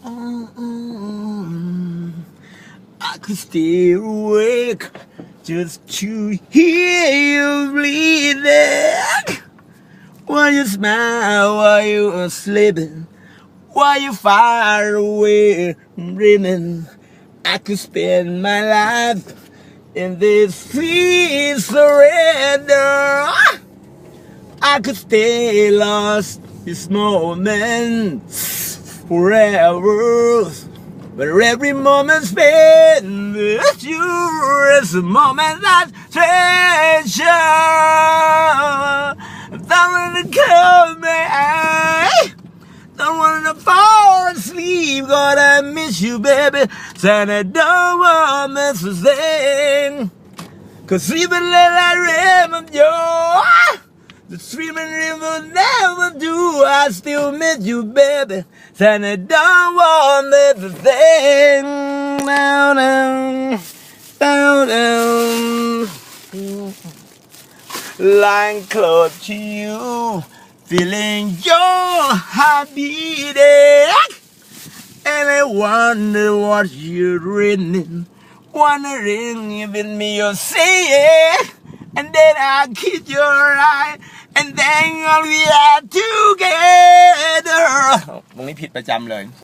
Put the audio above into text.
I could stay awake just to hear you breathing. While you smile, while you are sleeping, while you far away dreaming. I could spend my life in this sweet surrender. I could stay lost this moment forever. But every moment spent with you is a moment that treasure. Don't wanna come back. Don't wanna fall asleep. Gonna miss you, baby. Said I don't want this to sing. Cause even when I dream of you, the streaming river never do. I still miss you, baby. Said I don't want this to sing. Down, down, down, down. Lying close to you, feeling your heart beating. And I wonder what you're reading, wondering even me you're saying. And then I kiss your eye, and then we are together ตรงนี้ผิดประจำเลย